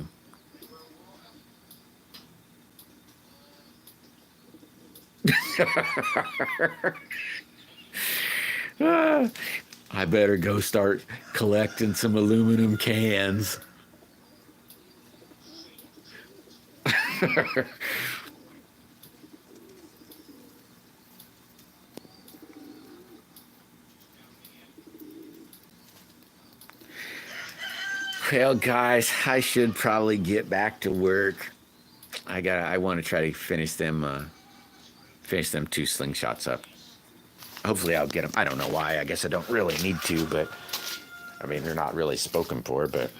Speaker 1: I better go start collecting some aluminum cans. Well, guys, I should probably get back to work. I want to try to finish them 2 slingshots up. Hopefully I'll get them. I don't know why. I guess I don't really need to, but I mean, they're not really spoken for, but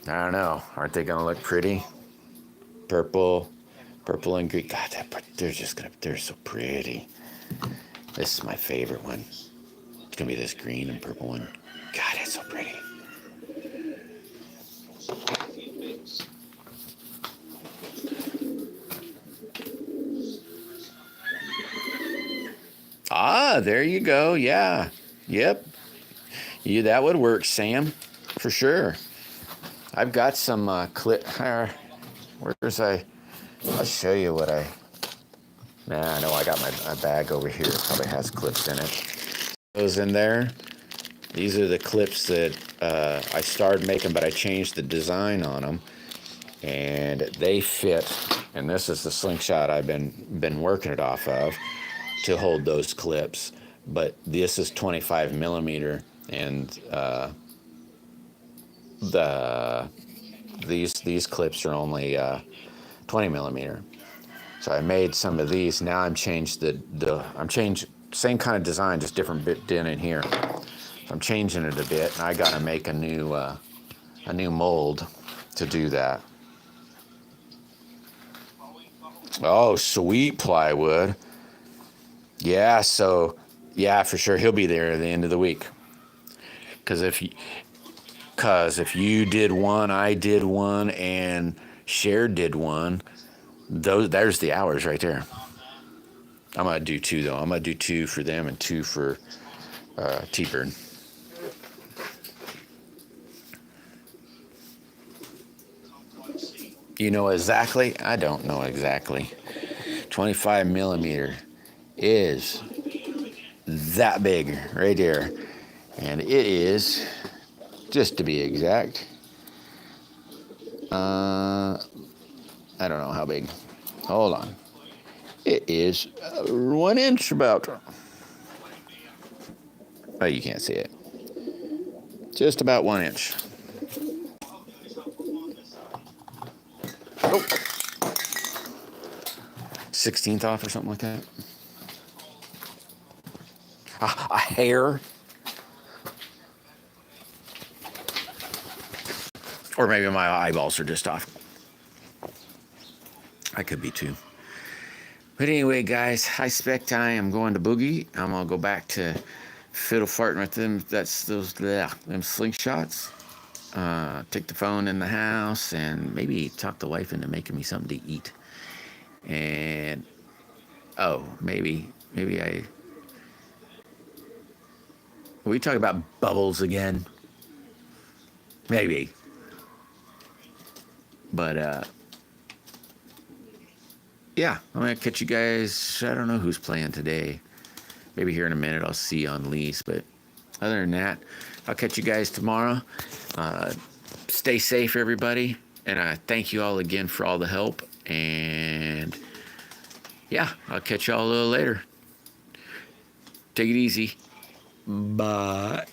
Speaker 1: I don't know. Aren't they going to look pretty? Purple and green. God, they're so pretty. This is my favorite one. It's gonna be this green and purple one. God, it's so pretty. Ah, there you go. Yeah. Yep. That would work, Sam. For sure. I've got some where's I'll show you what I... Nah, no, I got my bag over here. It probably has clips in it. Those in there. These are the clips that I started making, but I changed the design on them. And they fit. And this is the slingshot I've been working it off of to hold those clips. But this is 25 millimeter, and these clips are only 20 millimeter. So I made some of these. Now I'm changed same kind of design, just different bit in here. So I'm changing it a bit, and I got to make a new mold to do that. Oh, sweet plywood. Yeah, so yeah, for sure he'll be there at the end of the week. Because if you did one, I did one, and Cher did one, there's the hours right there. I'm gonna do two though. I'm gonna do two for them and two for T-Bird. You know exactly? I don't know exactly. 25 millimeter is that big right there, and it is, just to be exact, I don't know how big. Hold on. It is 1 inch about. Oh, you can't see it. Just about 1 inch. Oh. 16th off or something like that. A hair. Or maybe my eyeballs are just off. I could be too. But anyway, guys, I expect I am going to boogie. I'm gonna go back to fiddle farting with them. Them slingshots. Take the phone in the house and maybe talk the wife into making me something to eat. And maybe we talk about bubbles again. Maybe. But yeah, I'm gonna catch you guys. I don't know who's playing today. Maybe here in a minute I'll see on lease. But other than that, I'll catch you guys tomorrow. Stay safe, everybody. And I thank you all again for all the help. And yeah, I'll catch y'all a little later. Take it easy. Bye.